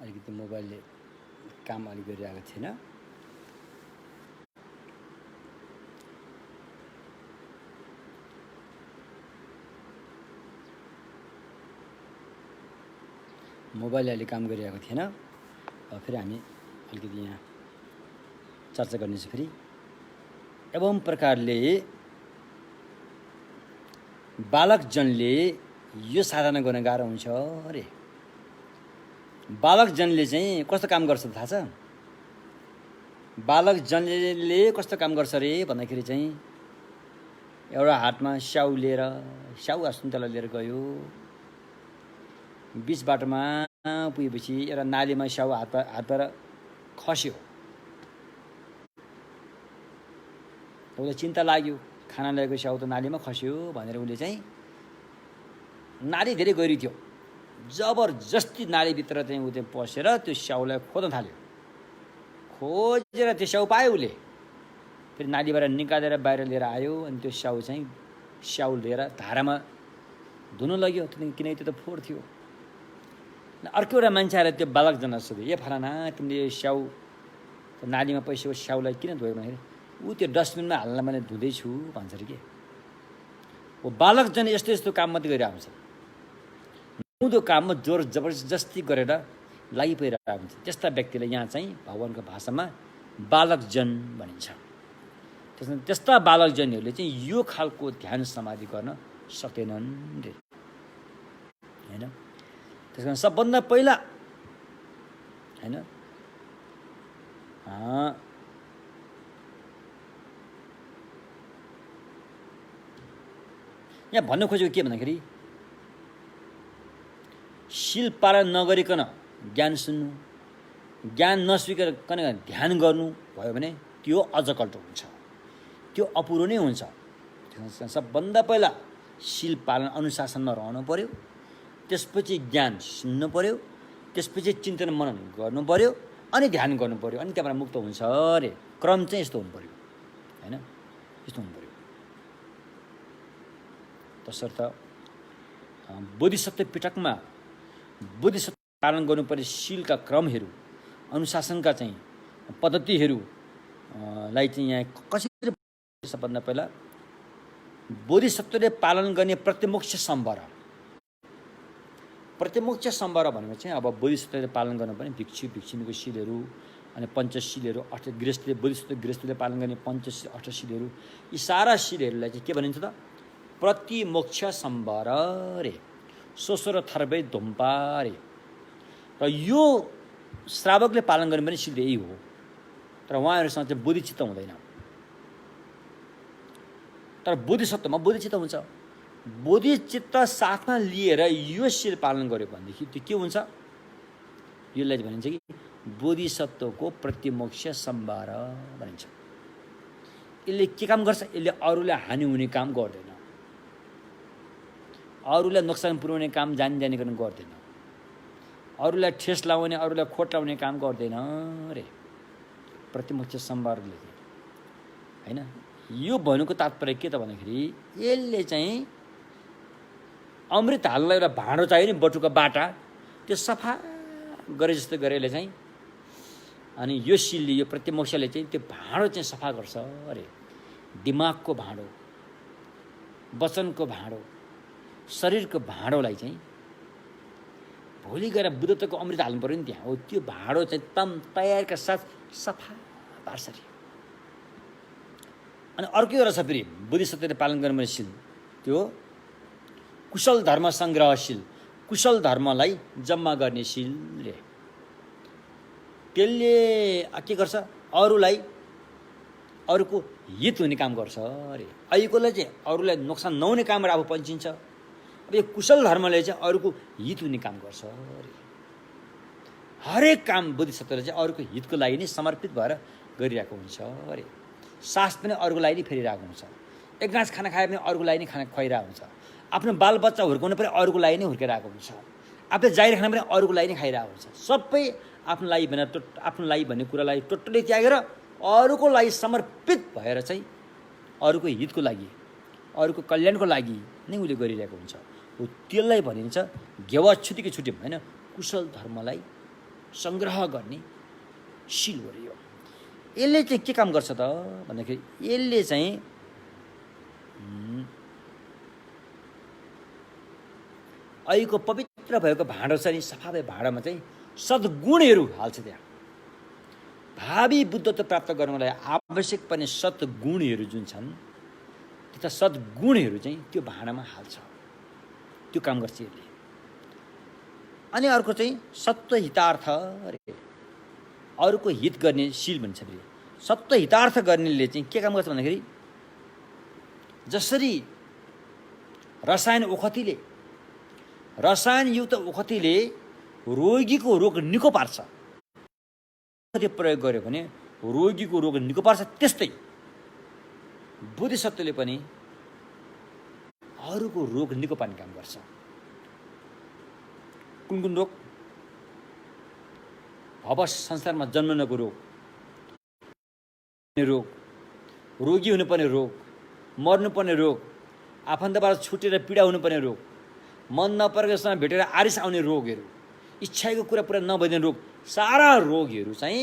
अलिकति मोबाइलले काम अलिक गरिरहेको थिएन। मोबाइलले अहिले काम गरिरहेको थिएन। फेरि हामी अलिकति यहाँ चर्चा गर्नेछु फेरि। एवं प्रकारले बालकजनले यो साधना गर्न गाह्रो हुन्छ अरे। बालकजनले चाहिँ कस्तो काम गर्छ थाहा छ? बालकजनले कस्तो काम गर्छ अरे भन्दाखेरि चाहिँ एउटा हातमा स्याउ लिएर स्याउ सुन्तला लिएर गयो। बिच बाटोमा पुगेपछि एउटा नालीमा स्याउ हातबाट खस्यो। उसलाई चिन्ता लाग्यो, खाना ल्याएको स्याउ त नालीमा खस्यो भनेर उसले चाहिँ नाली धेरै गहिरो थियो, जबरजस्ती नालीभित्र चाहिँ ऊ चाहिँ पसेर त्यो स्याउलाई खोज्न थाल्यो। खोजेर त्यो स्याउ पायो उसले। फेरि नालीबाट निकालेर बाहिर लिएर आयो। अनि त्यो स्याउ लिएर धारामा धुन लग्यो, किनकि त्यो त फोहोर थियो। अर्को एउटा मान्छे आएर त्यो बालकजना सोध्यो, ए फलाना तिमीले यो स्याउ नालीमा पसेको स्याउलाई किन धोयो भन्दाखेरि ऊ त्यो डस्टबिनमा हाल्न मैले धुँदैछु भन्छ अरे के। ओ बालकजन यस्तो यस्तो काम मात्रै गरिरहेको हुन्छ। नहुँदो काममा जोर जबरजस्ती गरेर लागिपरिरहेको हुन्छ। त्यस्ता व्यक्तिलाई यहाँ चाहिँ भगवानको भाषामा बालकजन भनिन्छ। त्यस्ता बालकजनहरूले चाहिँ यो खालको ध्यान समाधि गर्न सक्दैनन् रे, होइन? त्यस कारण सबभन्दा पहिला होइन यहाँ भन्न खोजेको के भन्दाखेरि शील पालन नगरिकन ज्ञान सुन्नु, ज्ञान नस्वीकारिकन ध्यान गर्नु भयो भने त्यो अझ कल्टो हुन्छ, त्यो अपुरो नै हुन्छ। सबभन्दा पहिला शील पालन अनुशासनमा रहनु पर्यो, त्यसपछि ज्ञान सुन्नु पर्यो, त्यसपछि चिन्तन मनन गर्नु पर्यो, अनि ध्यान गर्नु पर्यो, अनि त्यहाँबाट मुक्त हुन्छ अरे। क्रम चाहिँ यस्तो हुनु पर्यो, होइन? यस्तो हुनु पर्यो। तसर्थ बोधिसत्व पिटकमा बोधिसत्व पालन गर्नुपर्ने शीलका क्रमहरू, अनुशासनका चाहिँ पद्धतिहरूलाई चाहिँ यहाँ कसरी सबभन्दा पहिला बोधिसत्वले पालन गर्ने प्रतिमोक्ष सम्भार। प्रतिमोक्ष सम्भार भनेको चाहिँ अब बोधिसत्वले पालन गर्नुपर्ने भिक्षु भिक्षुणीको शीलहरू, अनि पञ्चशीलहरू, गृहस्थले बोधिसत्व गृहस्थले पालन गर्ने पञ्चशील अष्टशीलहरू, यी सारा शीलहरूलाई चाहिँ के भनिन्छ त? प्रतिमोक्ष सम्भार रे, सोसो र थर्बै धुम्पा रे। र यो श्रावकले पालन गर्ने पनि शील यही हो। तर उहाँहरूसँग चाहिँ बोधिचित्त हुँदैन। तर बोधिसत्वमा बोधिचित्त हुन्छ। बोधिचित्त साथमा लिएर यो शील पालन गर्यो भनेदेखि त्यो के हुन्छ? यसलाई भनिन्छ कि बोधिसत्वको प्रतिमोक्ष सम्भार भनिन्छ। यसले के काम गर्छ? यसले अरूलाई हानि हुने काम गर्दैन, अरूलाई नोक्सान पुर्याउने काम जानी गर्न गर्दैन, अरूलाई ठेस लाउने, अरूलाई खोट लाउने काम गर्दैन रे। प्रतिमोक्ष सम्भारले, होइन? यो भन्नुको तात्पर्य के त भन्दाखेरि यसले चाहिँ अमृत हाल्न एउटा भाँडो चाहियो नि, बटुको बाटा, त्यो सफा गरे जस्तो गरेर चाहिँ, अनि यो शीलले, यो प्रतिमोक्षले चाहिँ त्यो भाँडो चाहिँ सफा गर्छ अरे। दिमागको भाँडो, वचनको भाँडो, शरीरको भाँडोलाई चाहिँ भोलि गएर बुद्धत्वको अमृत हाल्नु पऱ्यो नि त्यहाँ। हो त्यो भाँडो चाहिँ तम तयारका साथ सफा पार्छ अरे। अनि अर्को एउटा छ फेरि बोधिसत्वले पालन गर्ने शील, त्यो कुशल धर्म सङ्ग्रहशील, कुशल धर्मलाई जम्मा गर्ने शील रे। त्यसले के गर्छ? अरूको हित हुने काम गर्छ अरे। अहिलेकोलाई चाहिँ अरूलाई नोक्सान नहुने कामबाट आफू पन्छिन्छ। अब यो कुशल धर्मले चाहिँ अरूको हित हुने काम गर्छ अरे। हरेक काम बोधिसत्वले चाहिँ अरूको हितको लागि नै समर्पित भएर गरिरहेको हुन्छ अरे। सास पनि अरूको लागि नै फेरिरहेको हुन्छ। एक गाँस खाना खाए पनि अरूको लागि नै खाना खुवाइरहेको हुन्छ। आफ्नो बालबच्चा हुर्काउनु पनि अरूको लागि नै हुर्काइरहेको हुन्छ। आफूले जारी राख्न पनि अरूको लागि नै खाइरहेको हुन्छ। सबै आफ्नो लागि भनेर आफ्नो लागि भन्ने कुरालाई टोटल्ली त्यागेर अरूको लागि समर्पित भएर चाहिँ अरूको हितको लागि, अरूको कल्याणको लागि नै उसले गरिरहेको हुन्छ। हो त्यसलाई भनिन्छ घेवा छुटीको छुट्यौँ, होइन? कुशल धर्मलाई सङ्ग्रह गर्ने शील हो यो। यसले चाहिँ के काम गर्छ त भन्दाखेरि यसले चाहिँ अहिलेको पवित्र भएको भाँडो छ नि, सफा भएको भाँडामा चाहिँ सद्गुणहरू हाल्छ। त्यहाँ भावी बुद्धत्व प्राप्त गर्नलाई आवश्यक पर्ने सद्गुणहरू जुन छन्, त्यो सद्गुणहरू चाहिँ त्यो भाँडामा हाल्छ। त्यो काम गर्छ यसले। अनि अर्को चाहिँ सत्व हितार्थ अरे, अरूको हित गर्ने शील भन्छ। फेरि सत्व हितार्थ गर्नेले चाहिँ के काम गर्छ भन्दाखेरि जसरी रसायनयुक्त ओखतीले रोगीको रोग निको पार्छ, प्रयोग गर्यो भने रोगीको रोग निको पार्छ, त्यस्तै बोधिसत्वले पनि अरूको रोग निको पार्ने काम गर्छ। कुन कुन रोग? अब संसारमा जन्मनको रोग, रोगी हुनुपर्ने रोग, मर्नुपर्ने रोग, आफन्तबाट छुटेर पीडा हुनुपर्ने रोग, मन नपरेकोसँग भेटेर आरिस आउने रोगहरू, इच्छाको कुरा पुरा नभइदिने रोग, सारा रोगहरू चाहिँ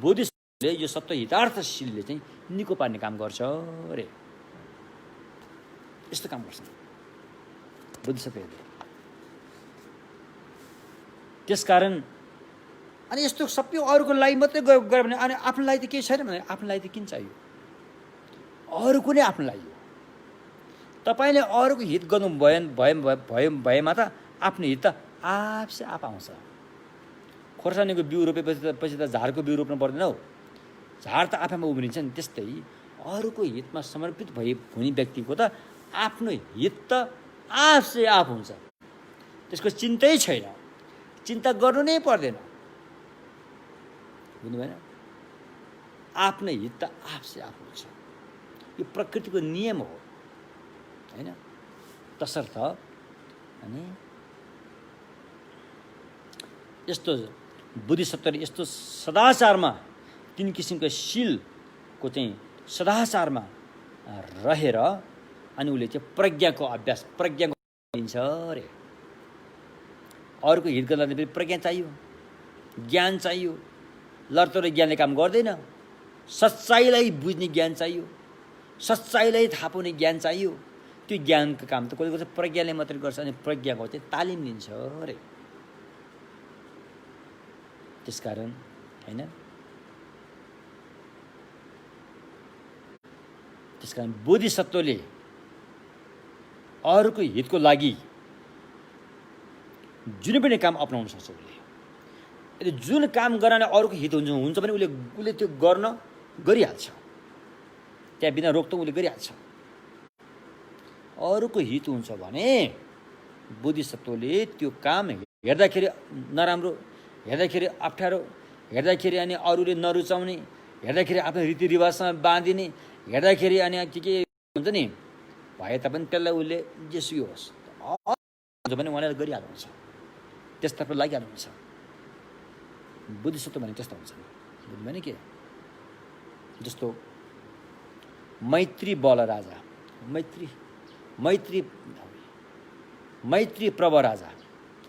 बोधिसत्वले यो सत्व हितार्थशीलले चाहिँ निको पार्ने काम गर्छ अरे। यस्तो काम गर्छ बोधिसत्वले। त्यसकारण अनि यस्तो सबै अरूको लागि मात्रै गयो भने अनि आफ्नो लागि त केही छैन भने आफ्नो लागि त किन चाहियो? अरूको नै आफ्नो लागि हो। तपाईँले अरूको हित गर्नु भएमा त आफ्नो हित त आफसे आफ आउँछ। खोर्सानीको बिउ रोपेपछि त झारको बिउ रोप्नु पर्दैन हौ, झार त आफैमा उम्रिन्छ नि। त्यस्तै अरूको हितमा समर्पित हुने व्यक्तिको त आफ्नो हित त आफसे आफ हुन्छ। त्यसको चिन्तै छैन, चिन्ता गर्नु नै पर्दैन। बुझ्नु भएन? आफ्नो हित त आफसे आफ हुन्छ। यो प्रकृतिको नियम हो हैन? तसर्थ अनि यस्तो बुद्धिसत्वले यस्तो सदाचारमा, तीन किसिमको शीलको चाहिँ सदाचारमा रहेर अनि उसले चाहिँ प्रज्ञाको अभ्यास, प्रज्ञाको लिन्छ अरे। अरूको हित गर्दा फेरि प्रज्ञा चाहियो, ज्ञान चाहियो। लरतरे ज्ञानले काम गर्दैन। सच्चाइलाई बुझ्ने ज्ञान चाहियो, सच्चाइलाई थाहा पाउने ज्ञान चाहियो। त्यो ज्ञानको काम त कसैको चाहिँ प्रज्ञाले मात्रै गर्छ। अनि प्रज्ञाको चाहिँ तालिम लिन्छ अरे। त्यसकारण हैन, त्यसकारण बोधिसत्वले अरूको हितको लागि जुनै पनि काम अपनाउन सक्छ। उसले जुन काम गर्नाले अरूको हित हुन्छ भने उसले त्यो गर्न गरिहाल्छ। त्यहाँ बिना रोकटोक उसले गरिहाल्छ। अरूको हित हुन्छ भने बोधिसत्वले त्यो काम हेर्दाखेरि नराम्रो, हेर्दाखेरि अप्ठ्यारो, हेर्दाखेरि अनि अरूले नरुचाउने, हेर्दाखेरि आफ्नो रीतिरिवाजसँग बाँधिने, हेर्दाखेरि अनि के हुन्छ नि भए तापनि त्यसलाई उसले जेसुकै होस् हुन्छ भने उहाँले गरिहाल्नुहुन्छ, त्यसतर्फ लागिहाल्नुहुन्छ। बुद्धिसत्व भने त्यस्तो हुन्छ। बुझ्नु भएन के? जस्तो मैत्री बल राजा, मैत्री प्रभ राजा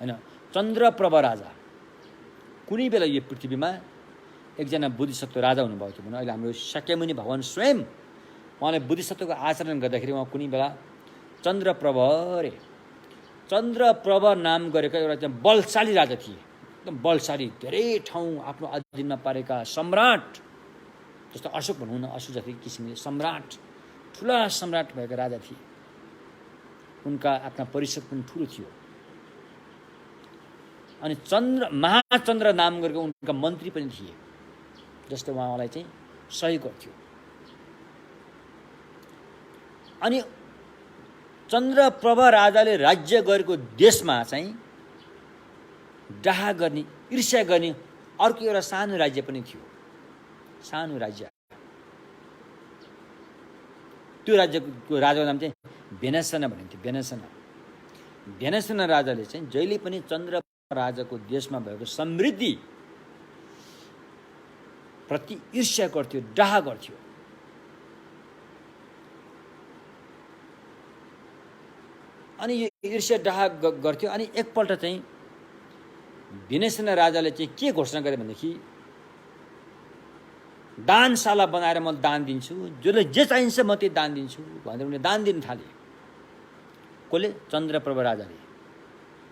हैन, चन्द्र प्रभ राजा। कुनै बेला यो पृथ्वीमा एकजना बुद्धिसत्व राजा हुनुभएको थियो भने अहिले हाम्रो शाक्यमुनि भगवान स्वयं उहाँले बुद्धिसत्वको आचरण गर्दाखेरि उहाँ कुनै बेला चन्द्रप्रभ रे, चन्द्रप्रभ नाम गरेका एउटा चाहिँ बलशाली राजा थिए। एकदम बलशाली, धेरै ठाउँ आफ्नो अधीनमा पारेका सम्राट, जस्तो अशोक भनौँ न, अशोक जति किसिमले सम्राट, ठुला सम्राट भएका राजा थिए। उनका आफ्ना परिषद पनि ठुलो थियो। अनि महाचन्द्र नाम गरेको उनका मन्त्री पनि थिए, जसले उहाँलाई चाहिँ सहयोग गर्थ्यो। अनि चन्द्रप्रभ राजाले राज्य गरेको देशमा चाहिँ डाहा गर्ने, ईर्ष्या गर्ने अर्को एउटा सानो राज्य पनि थियो। सानो राज्य, त्यो राज्यको राजाको नाम चाहिँ भेनेसना भनिन्थ्यो। भेनेसना राजाले चाहिँ जहिले पनि चन्द्र राजाको देशमा भएको समृद्धि प्रति ईर्ष्या गर्थ्यो, डाहा गर्थ्यो। अनि यो ईर्ष्या डाहा गर्थ्यो। अनि एकपल्ट चाहिँ भिनेसेना राजाले चाहिँ के घोषणा गरे भनेदेखि दानशाला बनाएर म दान दिन्छु, जसले जे चाहिन्छ म त्यही दान दिन्छु भनेर उनले दान दिन थाले। कसले? चन्द्रप्रभ राजाले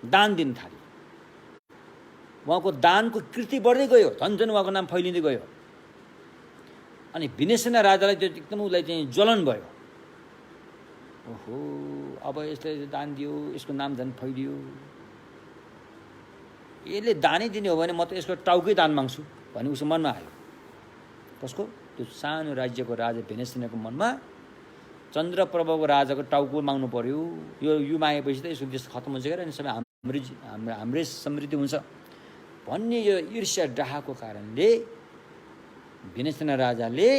दान दिन थाले। उहाँको दानको कृति बढ्दै गयो, झन् उहाँको नाम फैलिँदै गयो। अनि भिनेसेना राजालाई त्यो एकदम उसलाई चाहिँ ज्वलन भयो। ओहो, अब यसले दान दियो, यसको नाम झन् फैलियो, यसले दानै दिने हो भने म त यसको टाउकै दान माग्छु भन्ने उसको मनमा आयो। कसको? त्यो सानो राज्यको राजा भिनेसेनाको मनमा चन्द्रप्रभको राजाको टाउको माग्नु पर्यो। यो मागेपछि त यसको देश खत्तम हुन्छ क्या, अनि सबै हाम्रै समृद्धि हुन्छ भन्ने यो ईर्ष्या डाहाको कारणले भिनेसेना राजाले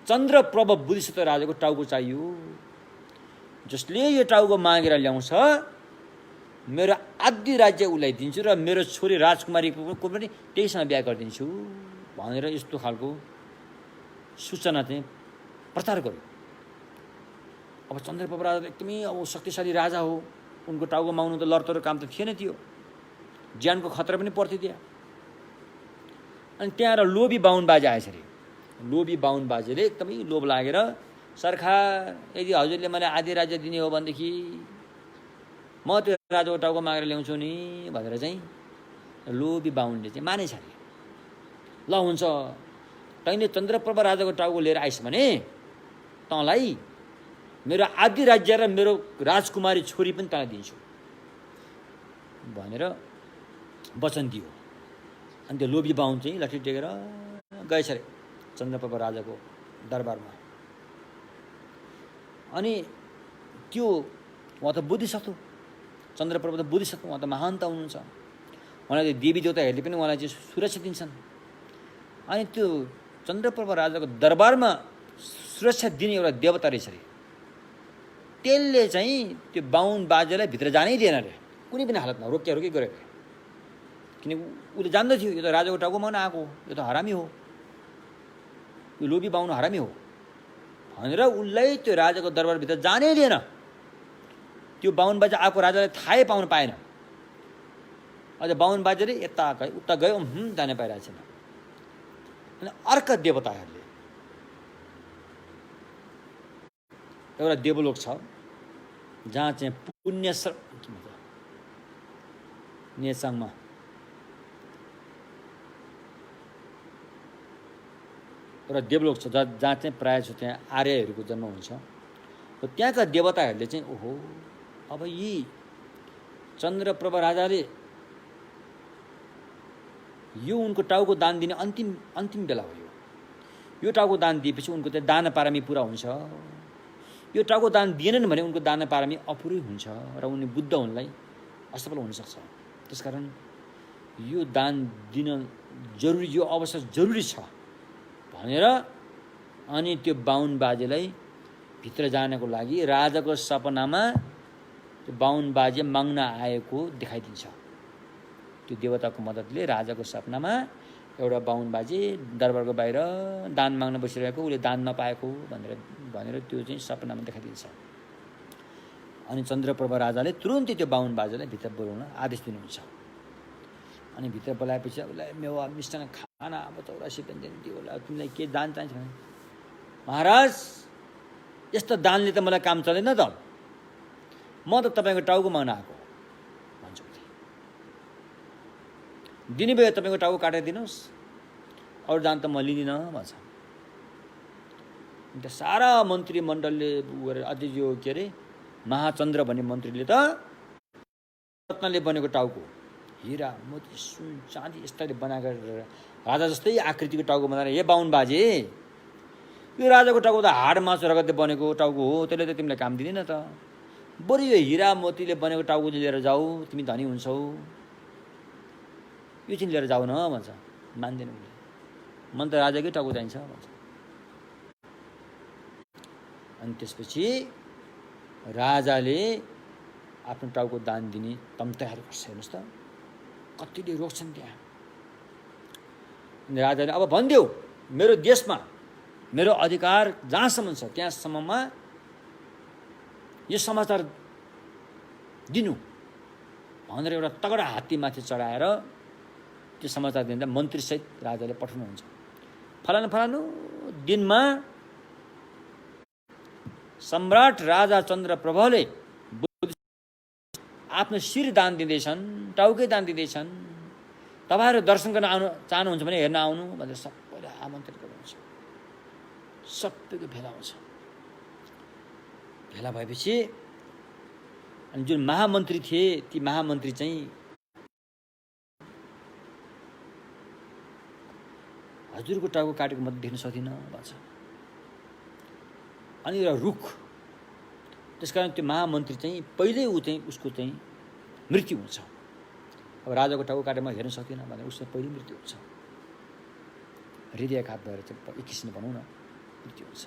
चन्द्रप्रभ बुद्धिसत्व राजाको टाउको चाहियो। जसले यो टाउको मागेर ल्याउँछ मेरो आधी राज्य उसलाई दिन्छु र मेरो छोरी राजकुमारीको पनि त्यहीसँग बिहा गरिदिन्छु भनेर यस्तो खालको सूचना चाहिँ प्रचार गर्यो। अब चन्द्रप्रभ राजा एकदमै अब शक्तिशाली राजा हो, उनको टाउको माग्नु त लडतरो काम त थिएन, त्यो ज्यानको खतरा पनि पर्थ्यो त्यहाँ। अनि त्यहाँ र लोभी बाहुन बाजे आएछ अरे। लोभी बाहुन बाजेले एकदमै लोभ लागेर, सरकार यदि हजुरले मलाई आधी राज्य दिने हो भनेदेखि म त्यो राजाको टाउको मागेर ल्याउँछु नि भनेर चाहिँ लोभी बाहुनले चाहिँ मानेछ अरे। ल हुन्छ, तैँले चन्द्रप्रभ राजाको टाउको लिएर आइस् भने तँलाई मेरो आधी राज्य र मेरो राजकुमारी छोरी पनि तँलाई दिन्छु भनेर वचन दियो। अनि त्यो लोभी बाहुन चाहिँ लट्ठी टेकेर गएछ अरे चन्द्रप्रभ राजाको दरबारमा। अनि त्यो उहाँ त बुद्धिसत्व, चन्द्रप्रभ त बुद्धिसत्व, उहाँ त महान्त हुनुहुन्छ, उहाँलाई देवी देवताहरूले पनि उहाँलाई चाहिँ सुरक्षा दिन्छन्। अनि त्यो चन्द्रप्रभ राजाको दरबारमा सुरक्षा दिने एउटा देवता रहेछ अरे। त्यसले चाहिँ त्यो बाहुन बाजेलाई भित्र जानै दिएन अरे, कुनै पनि हालतमा रोकिया रोकी गरेको। किनकि उसले जान्दथ्यो यो त राजाको टाउको माग्न आएको, यो त हरामी हो, यो लोभी बाहुन हरामी हो भनेर उसलाई त्यो राजाको दरबारभित्र जानै दिएन। त्यो बाहुन बाजे आएको राजालाई थाहै पाउन पाएन। अझ बाहुन बाजेले यता गयो उता गयो, जानै पाइरहेको छैन। अनि अर्का देवताहरूले एउटा देवलोक छ जहाँ चाहिँ पुण्य नेचाङमा एउटा देवलोक छ जहाँ चाहिँ प्रायः छ त्यहाँ आर्यहरूको जन्म हुन्छ। र त्यहाँका देवताहरूले चाहिँ ओहो, अब यी चन्द्रप्रभ राजाले यो उनको टाउको दान दिने अन्तिम बेला हो। यो टाउको दान दिएपछि उनको चाहिँ दान पारमी पुरा हुन्छ। यो टाउको दान दिएनन् भने उनको दान पारमी अपुरै हुन्छ र उनी बुद्ध हुनलाई असफल हुनसक्छ। त्यसकारण यो दान दिन जरुरी, यो अवसर जरुरी छ भनेर अनि त्यो बाहुन बाजेलाई भित्र जानको लागि राजाको सपनामा त्यो बाहुन बाजे माग्न आएको देखाइदिन्छ। त्यो देवताको मद्दतले राजाको सपनामा एउटा बाहुन बाजे दरबारको बाहिर दान माग्न बसिरहेको, उसले दान नपाएको भनेर त्यो चाहिँ सपनामा देखाइदिन्छ। अनि चन्द्रप्रभ राजाले तुरुन्तै त्यो बाहुन बाजेलाई भित्र बोलाउन आदेश दिनुहुन्छ। अनि भित्र बोलाएपछि उसलाई मेवा मिष्टान्न खाना अब 84 व्यञ्जन दियो होला, तिमीलाई के दान चाहिन्छ भने महाराज यस्तो दानले त मलाई काम चलेन त, म त तपाईँको टाउको माग्न आएको भन्छु। दिने भयो तपाईँको टाउको काटेर दिनुहोस्, अरू दान त म लिँदिनँ भन्छ। अन्त सारा मन्त्रीमण्डलले गरेर अझै यो के अरे महाचन्द्र भन्ने मन्त्रीले त रत्नले बनेको टाउको, हिरा मोती सुन चाँदी यस्ताले बनाएर राजा जस्तै आकृतिको टाउको बनाएर, हे बाहुन बाजे यो राजाको टाउको त हाड मासु रगतले बनेको टाउको हो, त्यसले त तिमीलाई काम दिँदैन त, बरु यो हिरा मोतीले बनेको टाउको लिएर जाऊ, तिमी धनी हुन्छौ, यो चाहिँ लिएर जाऊ न भन्छ। मान्दैन उसले, मन त राजाकै टाउको चाहिन्छ भन्छ। अनि त्यसपछि राजाले आफ्नो टाउको दान दिने तम तयारी गर्छ। हेर्नुहोस् त कतिले रोक्छन् त्यहाँ। अनि राजाले अब भनिदेऊ मेरो देशमा मेरो अधिकार जहाँसम्म छ त्यहाँसम्ममा यो समाचार दिनु भनेर एउटा तगडा हात्तीमाथि चढाएर त्यो समाचार दिँदा मन्त्रीसहित राजाले पठाउनुहुन्छ। फलानु फलानु दिनमा सम्राट राजा चन्द्र प्रभले आफ्नो शिर दान दिँदैछन्, टाउकै दान दिँदैछन्, तपाईँहरू दर्शन गर्न आउनु चाहनुहुन्छ भने हेर्न आउनु भनेर सबैलाई आमन्त्रित गर्नुहुन्छ। सबैको भेला हुन्छ। भेला भएपछि अनि जुन महामन्त्री थिए ती महामन्त्री चाहिँ हजुरको टाउको काटेको म देख्न सक्दिनँ भन्छ। अनि एउटा रुख, त्यसकारण त्यो महामन्त्री चाहिँ पहिल्यै उसको चाहिँ मृत्यु हुन्छ। अब राजाको टाउको काटेर म हेर्न सक्दिनँ भनेर उसको पहिल्यै मृत्यु हुन्छ। हृदयाघात भएर चाहिँ एक किसिमले भनौँ न मृत्यु हुन्छ।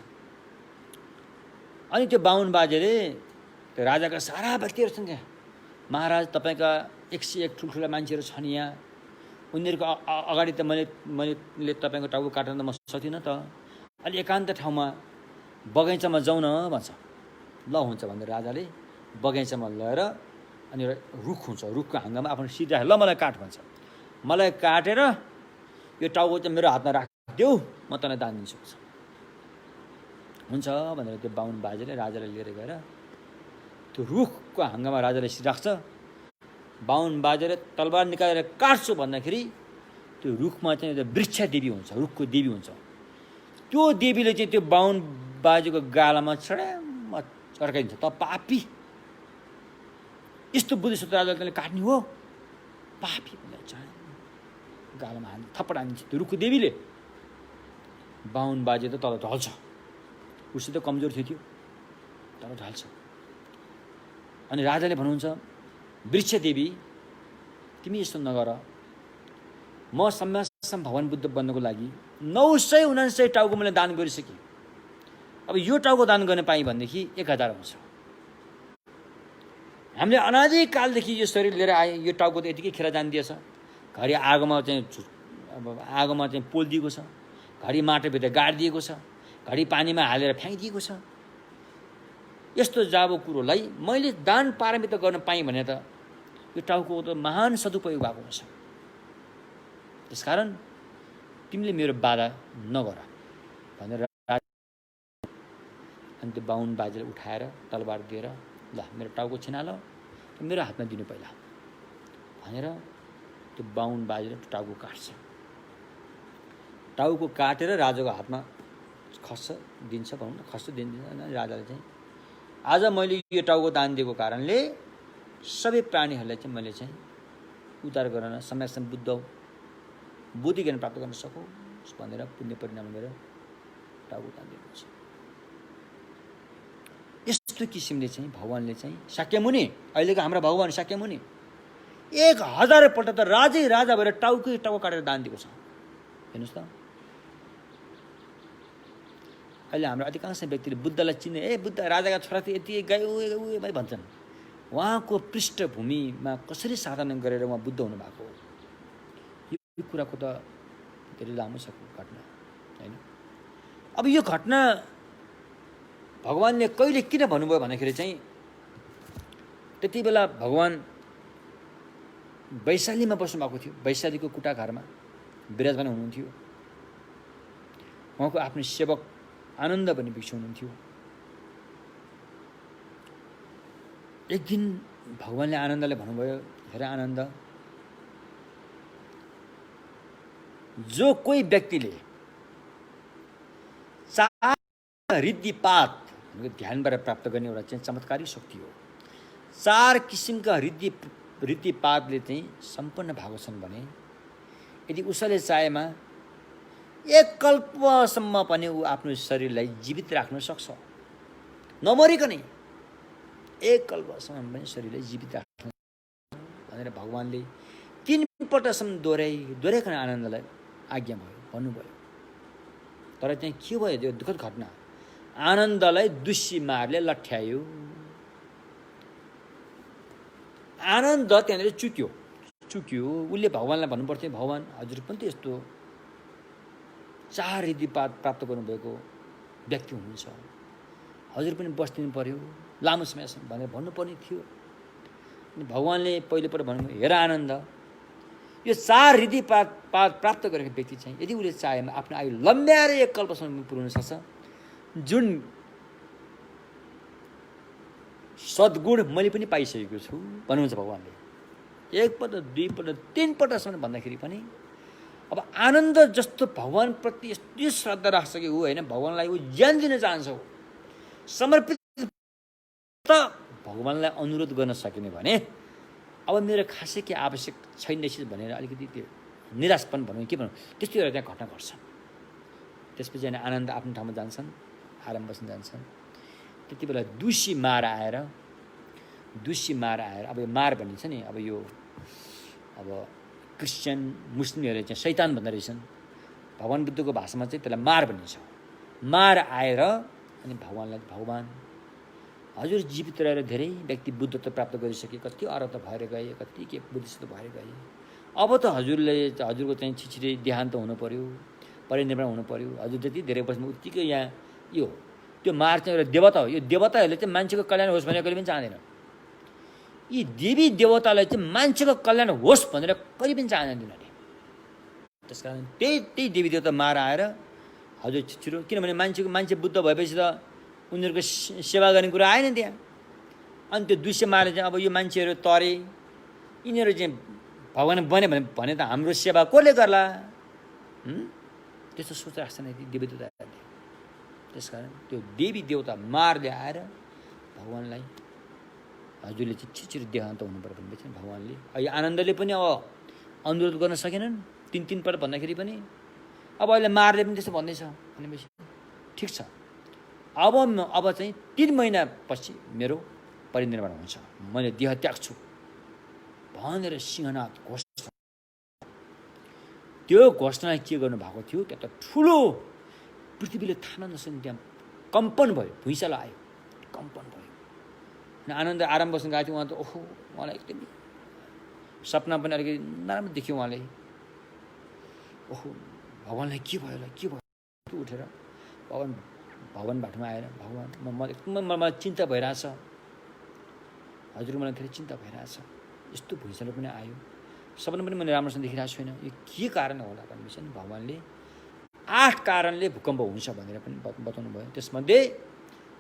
अनि त्यो बाहुन बाजेले त्यो राजाका सारा व्यक्तिहरू छन् त्यहाँ, महाराज तपाईँका 101 ठुल्ठुला मान्छेहरू छन् यहाँ, उनीहरूको अगाडि त मैले तपाईँको टाउको काट्न त म सक्दिनँ त, अलि एकान्त ठाउँमा बगैँचामा जाउँ न भन्छ। ल हुन्छ भनेर राजाले बगैँचामा लगेर अनि एउटा रुख हुन्छ, रुखको हाँगामा आफ्नो शिर राखेर ल मलाई काट भन्छ। मलाई काटेर यो टाउको चाहिँ मेरो हातमा राखिदेऊ, म तँलाई दान दिन्छु भन्छ। हुन्छ भनेर त्यो बाहुन बाजेले राजालाई लिएर गएर त्यो रुखको हाँगामा राजाले शिर राख्छ। बाहुन बाजेले तलवार निकालेर काट्छु भन्दाखेरि त्यो रुखमा चाहिँ एउटा वृक्ष देवी हुन्छ, रुखको देवी हुन्छ। त्यो देवीले चाहिँ त्यो बाहुन बाजेको गालामा छड्याम चर्काइदिन्छ। त पापी, यस्तो बुद्धिस्ट राजाले तैँले काट्ने हो पापी भनेर छड्याम गालामा हानि थप्पड हानिन्छ त्यो रुखको देवीले। बाहुन बाजे त तल ढल्छ, उसित कमजोर थियो त्यो, तल ढल्छ। अनि राजाले भन्नुहुन्छ वृक्ष देवी तिमी यस्तो नगर, म सम्मासम भगवान बुद्ध बन्नको लागि 999 टाउको मैले दान गरिसकेँ। अब यो टाउको दान गर्न पाएँ भनेदेखि 1000 हुन्छ। हामीले अनादिकालदेखि यो शरीर लिएर आए, यो टाउको त यतिकै खेर जानिदिएछ। घरि आगोमा चाहिँ पोलिदिएको छ, घरि माटोभित्र गाडिदिएको छ, घरि पानीमा हालेर फ्याँकिदिएको छ। यस्तो जाबो कुरोलाई मैले दान पारमित गर्न पाएँ भने त यो टाउको त महान सदुपयोग भएको हुन्छ। त्यसकारण तिमीले मेरो बाधा नगर भनेर अनि त्यो बाहुन बाजेले उठाएर तलवार दिएर ल मेरो टाउको छिनाल, मेरो हातमा दिनु पहिला भनेर त्यो बाहुन बाजेले टाउको काट्छ। टाउको काटेर राजाको हातमा खस्छ, दिन्छ भनौँ न, खस्छ दिन्छ। राजाले चाहिँ आज मैले यो टाउको दान दिएको कारणले सबै प्राणीहरूलाई चाहिँ मैले चाहिँ उद्धार गर्न समयसम्म बुद्धि ज्ञान प्राप्त गर्न सकोस् भनेर पुण्य परिणाम गरेर टाउको दान दिएको छ। यस्तो किसिमले चाहिँ भगवानले चाहिँ शाक्यमुनि, अहिलेको हाम्रा भगवान शाक्यमुनि 1000 पल्ट त राजा भएर टाउको काटेर दान दिएको छ। हेर्नुहोस् त, अहिले हाम्रो अधिकांश व्यक्तिले बुद्धलाई चिन्ने, बुद्ध राजाका छोरा थियो यति गयो भाइ भन्छन्। उहाँको पृष्ठभूमिमा कसरी साधना गरेर उहाँ बुद्ध हुनुभएको हो, यो कुराको त धेरै लामो छ घटना होइन। अब यो घटना भगवानले कहिले किन भन्नुभयो भन्दाखेरि चाहिँ त्यति बेला भगवान वैशालीमा बस्नुभएको थियो, वैशालीको कुटाघरमा विराजमान हुनुहुन्थ्यो। उहाँको आफ्नो सेवक आनन्द भन्ने भिक्षु हुनुहुन्थ्यो। एक दिन भगवानले आनन्दलाई भन्नुभयो, हेर आनन्द, जो कोही व्यक्तिले 4 रिद्धिपात ध्यानबाट प्राप्त गर्ने एउटा चाहिँ चमत्कारी शक्ति हो, 4 किसिमका रिद्धिपातले चाहिँ सम्पन्न भएको छन् भने यदि उसले चाहेमा 1 कल्पसम्म पनि ऊ आफ्नो शरीरलाई जीवित राख्न सक्छ, नमरिकनै 1 कल्पसम्म पनि शरीरलाई जीवित राख्न भनेर भगवानले 3 पल्टसम्म दोहोऱ्याइकन आनन्दलाई आज्ञा भयो, भन्नुभयो। तर त्यहाँ के भयो, त्यो दुःखद घटना, आनन्दलाई दुष्सी मारले लठ्यायो। आनन्द त्यहाँनिर चुक्यो। उसले भगवानलाई भन्नुपर्थ्यो, भगवान हजुर पनि त यस्तो 4 रिद्धिपात प्राप्त गर्नुभएको व्यक्ति हुनुहुन्छ, हजुर पनि बस्दिनु पर्यो लामो समयसम्म भनेर भन्नुपर्ने थियो। भगवानले पहिलोपल्ट भन्नुभयो हेर आनन्द, यो 4 ऋद्धि प्राप्त गरेको व्यक्ति चाहिँ यदि उसले चाहे आफ्नो आयु लम्ब्याएर 1 कल्पसम्म पुर्याउन सक्छ, जुन सद्गुण मैले पनि पाइसकेको छु भन्नुहुन्छ भगवानले। 1 पल्ट 2 पल्ट 3 पल्टसम्म भन्दाखेरि पनि अब आनन्द जस्तो भगवानप्रति यस्तो श्रद्धा राख्छ कि ऊ होइन, भगवानलाई ऊ ज्यान दिन चाहन्छ, समर्पित त भगवानलाई अनुरोध गर्न सकिने भने अब मेरो खासै के आवश्यक छैन रहेछ भनेर अलिकति त्यो निराशपन भनौँ के भनौँ त्यस्तो एउटा त्यहाँ घटना घट्छ। त्यसपछि अनि आनन्द आफ्नो ठाउँमा जान्छन्, आराम बस्न जान्छन्। त्यति बेला दुसी मार आएर अब यो मार भनिन्छ नि, अब यो अब क्रिस्चियन मुस्लिमहरूले चाहिँ शैतान भन्दो रहेछन्, भगवान बुद्धको भाषामा चाहिँ त्यसलाई मार भनिन्छ। मार आएर अनि भगवानलाई, भगवान हजुर जीवित रहेर धेरै व्यक्ति बुद्धत्व प्राप्त गरिसके, कति अरब त भएर गए, कति के बुद्धिस्ट भएर गए, अब त हजुरको चाहिँ छिछिरै देहान्त हुनु पर्यो, परिनिर्वाण हुनु पर्यो, हजुर जति धेरै बस्नु उत्तिकै यहाँ यो त्यो मार चाहिँ एउटा देवता हो। यो देवताहरूले चाहिँ मान्छेको कल्याण होस् भनेर कहिले पनि चाहँदैन। यी देवी देवतालाई चाहिँ मान्छेको कल्याण होस् भनेर कहिले पनि चाहँदैन तिनीहरूले। त्यस कारण त्यही देवी देवता मार आएर हजुर छिटो, किनभने मान्छे बुद्ध भएपछि त उनीहरूको सेवा गर्ने कुरा आएन त्यहाँ। अनि त्यो दुष्य मारे चाहिँ अब यो मान्छेहरू तरे, यिनीहरू चाहिँ भगवान बने भने त हाम्रो सेवा कसले गर्ला, त्यस्तो सोच राख्छन् देवी देवताहरूले। त्यस कारण त्यो देवी देवता मारले आएर भगवानलाई हजुरले चाहिँ छिटो देहान्त हुनु पर्यो भनेपछि भगवानले, अहिले आनन्दले पनि अब अनुरोध गर्न सकेनन् 3 पल्ट भन्दाखेरि पनि। अब अहिले मारले पनि त्यस्तो भन्दैछ भनेपछि ठिक छ, अब चाहिँ 3 महिनापछि मेरो परिनिर्वाण हुन्छ, मैले देह त्याग्छु भनेर सिंहनाद घोषणा। त्यो घोषणा के गर्नु भएको थियो, त्यहाँ त ठुलो पृथ्वीले थाहा नसक्ने त्यहाँ कम्पन भयो, भुइँचालो आयो, कम्पन भयो। अनि आनन्द आराम बस्न गएको थियो, उहाँ त ओहो उहाँलाई एकदमै सपना पनि अलिकति नराम्रो देख्यो उहाँले। ओहो भगवानलाई के भयो होला, के भयो, उठेर भगवान बाटोमा आएर भगवान एकदमै मलाई चिन्ता भइरहेछ, हजुर मलाई धेरै चिन्ता भइरहेछ, यस्तो भुइँचालो पनि आयो, सपना पनि मैले राम्रोसँग देखिरहेको छैन, यो के कारण होला भनेपछि भगवानले 8 कारणले भूकम्प हुन्छ भनेर पनि बताउनु भयो। त्यसमध्ये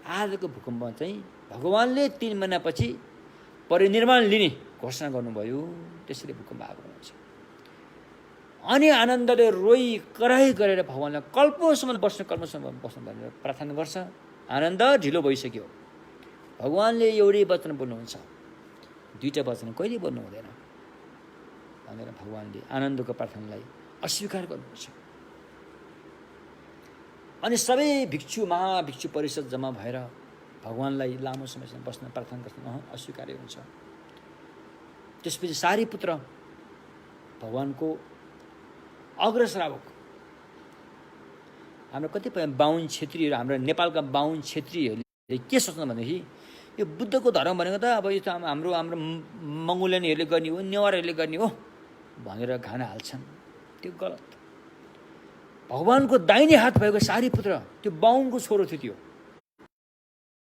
आजको भूकम्प चाहिँ भगवानले 3 महिनापछि परिनिर्वाण लिने घोषणा गर्नुभयो, त्यसरी भूकम्प आएको हुन्छ। अनि आनन्दले रोई कराई गरेर भगवानलाई कल्पसम्म बस्नु भनेर प्रार्थना गर्छ। आनन्द ढिलो भइसक्यो, भगवानले एउटै वचन बोल्नुहुन्छ, 2टा वचन कहिले बोल्नु हुँदैन भनेर भगवानले आनन्दको प्रार्थनालाई अस्वीकार गर्नुहुन्छ। अनि सबै महाभिक्षु परिषद जम्मा भएर भगवानलाई लामो समयसम्म बस्न प्रार्थना गर्छन्, अस्वीकार्य हुन्छ। त्यसपछि सारीपुत्र भगवानको अग्रश्रावक, हाम्रो कतिपय बाहुन क्षेत्रीहरू, हाम्रो नेपालका बाहुन क्षेत्रीहरूले के सोच्छन् भनेदेखि यो बुद्धको धर्म भनेको त अब यो त हाम्रो मङ्गोलियनहरूले गर्ने हो, नेवारहरूले गर्ने हो भनेर घान हाल्छन्। त्यो गलत। भगवानको दाहिने हात भएको सारीपुत्र त्यो बाहुनको छोरो थियो,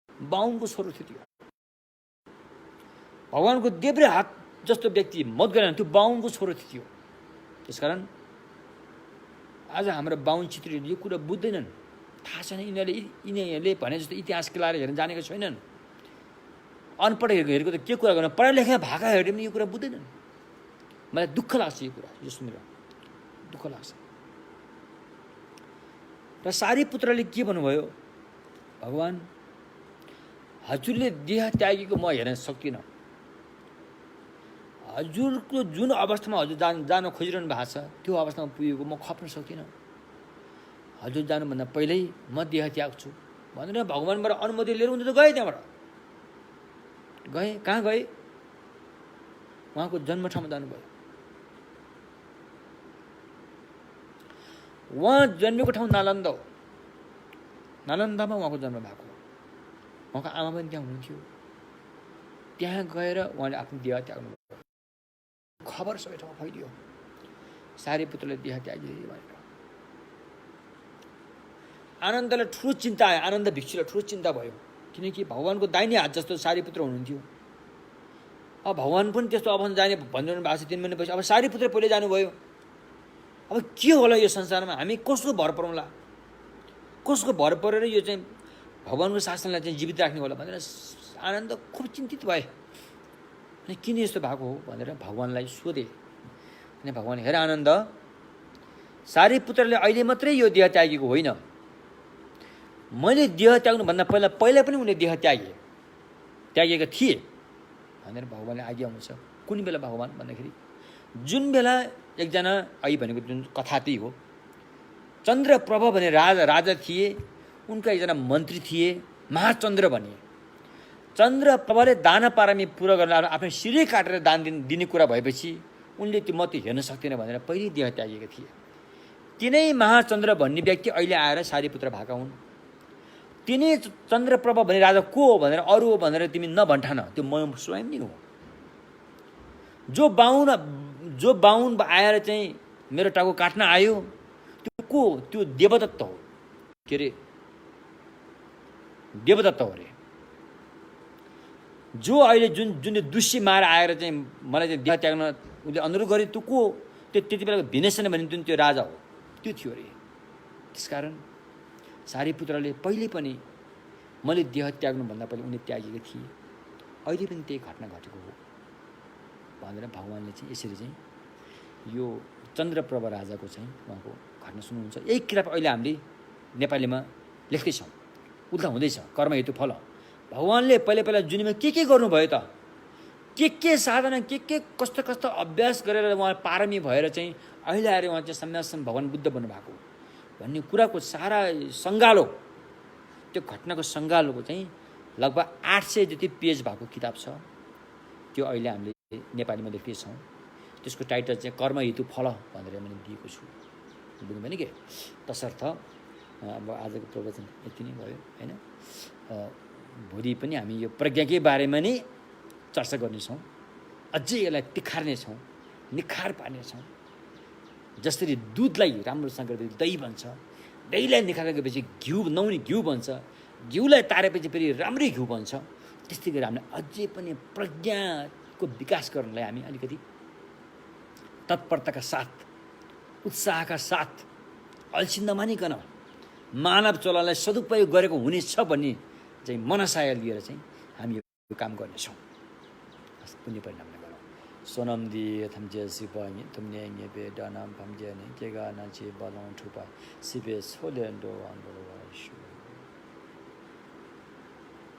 बाहुनको छोरो थियो। भगवानको देब्रे हात जस्तो व्यक्ति मत गरेन, त्यो बाहुनको छोरो थियो। त्यसकारण आज हाम्रो बाहुन क्षेत्रीहरूले यो कुरा बुझ्दैनन्, थाहा छैन, यिनीहरूले भने जस्तो इतिहास केलाएर हेर्न जानेको छैनन्। अनपढहरूको त के कुरा गर्नु, पढा लेखा भएकाहरूले पनि यो कुरा बुझ्दैनन्। मलाई दुःख लाग्छ यो कुरा, यो सुनेर दुःख लाग्छ। र सारीपुत्रले के भन्नुभयो, भगवान हजुरले देह त्यागेको म हेर्न सक्दिनँ, हजुरको जुन अवस्थामा हजुर जान खोजिरहनु भएको छ त्यो अवस्थामा पुगेको म खप्न सक्दिनँ, हजुर जानुभन्दा पहिल्यै म देह त्याग्छु भनेर भगवानबाट अनुमति लिएर उनी त गए। त्यहाँबाट गए, कहाँ गए, उहाँको जन्मठाउँमा जानुभयो। उहाँ जन्मेको ठाउँ नालन्दा हो, नालन्दामा उहाँको जन्म भएको, उहाँको आमा पनि त्यहाँ हुनुहुन्थ्यो। त्यहाँ गएर उहाँले आफ्नो देह त्याग्नु भयो। खबर सबै ठाउँमा फैलियो, सारीपुत्रले देह त्यागिदियो भनेर। आनन्दलाई ठुलो चिन्ता आयो, आनन्द भिक्षुलाई ठुलो चिन्ता भयो, किनकि भगवानको दाहिने हात जस्तो सारीपुत्र हुनुहुन्थ्यो। अब भगवान पनि त्यस्तो अवस्था जाने भनिरहनु भएको छ 3 महिनापछि। अब सारीपुत्र पहिले जानुभयो। अब के होला यो संसारमा? हामी कसको भर परौँला? कसको भर परेर यो चाहिँ भगवानको शासनलाई चाहिँ जीवित राख्ने होला भनेर आनन्द खुब चिन्तित भए। अनि किन यस्तो भएको हो भनेर भगवानलाई सोधे। अनि भगवान, हेर आनन्द, सारीपुत्रले अहिले मात्रै यो देह त्यागेको होइन, मैले देह त्याग्नुभन्दा पहिला पनि उनले देह त्यागेका थिए भनेर भगवानले आज्ञा हुन्छ। कुन बेला भगवान भन्दाखेरि जुन बेला एकजना अहिले भनेको जुन कथा त्यही हो, चन्द्रप्रभ भन्ने राजा थिए, उनका एकजना मन्त्री थिए, महाचन्द्र भनिए। चन्द्रप्रभले दान पारमी पुरा गर्न आफ्नो शिरै काटेर दान दिने कुरा भएपछि उनले त्यो म त्यो हेर्न सक्दिनँ भनेर पहिले देह त्यागेका थिए। तिनै महाचन्द्र भन्ने व्यक्ति अहिले आएर सारीपुत्र भएका हुन्। तिनै चन्द्रप्रभ भन्ने राजा को हो भनेर अरू हो भनेर तिमी नभन्ठान, त्यो म स्वयं नै हो। जो बाहुन आएर चाहिँ मेरो टाउको काट्न आयो त्यो को? त्यो देवदत्त हो। के अरे? देवदत्त हो अरे। जो अहिले जुन दुष्य मार आएर चाहिँ मलाई चाहिँ देह त्याग्न उसले अनुरोध गरे त्यो को? त्यो त्यति बेलाको भिनेसन भन्ने जुन त्यो राजा हो, त्यो थियो अरे। त्यसकारण सारीपुत्रले पहिले पनि मैले देह त्याग्नुभन्दा पहिले उनले त्यागेको थिए, अहिले पनि त्यही घटना घटेको हो भनेर भगवानले चाहिँ यसरी चाहिँ यो चन्द्रप्रभ राजाको चाहिँ उहाँको घटना सुन्नुहुन्छ। यही किताब अहिले हामीले नेपालीमा लेख्दैछौँ, उल्था हुँदैछ। कर्म हेतु फल। भगवानले पहिला जुनीमा के गर्नुभयो त? के साधना, के कस्तो अभ्यास गरेर उहाँ पारमी भएर चाहिँ अहिले आएर उहाँ चाहिँ सम्यासन भगवान बुद्ध बन्नुभएको भन्ने कुराको सारा सङ्गालो, त्यो घटनाको सङ्गालोको चाहिँ लगभग 800 जति पेज भएको किताब छ। त्यो अहिले हामीले नेपालीमा लेख्दैछौँ। त्यसको टाइटल चाहिँ कर्म हेतु फल भनेर मैले दिएको छु। बुझ्नुभयो नि के? तसर्थ अब आजको प्रवचन यति नै भयो होइन। भोलि पनि हामी यो प्रज्ञाकै बारेमा नै चर्चा गर्नेछौँ। अझै यसलाई तिखार्नेछौँ, निखार पार्नेछौँ। जसरी दुधलाई राम्रोसँग दही बन्छ, दहीलाई निखार गरेपछि नुहाउने घिउ बन्छ, घिउलाई तारेपछि फेरि राम्रै घिउ बन्छ। त्यस्तै गरी हामीले अझै पनि प्रज्ञाको विकास गर्नलाई हामी अलिकति तत्परताका साथ, उत्साहका साथ, अल्छी नमानिकन मानव चलनलाई सदुपयोग गरेको हुनेछ भन्ने चाहिँ मनसाय लिएर चाहिँ हामी यो काम गर्नेछौँ। पुण्य परिणाम गरौँ। सोनम दिए थम्जे सिप तुमने पे डनाम भम्जे ने केगा नाचे बलौं ठुपा सिपे सोले डो आन्दोलन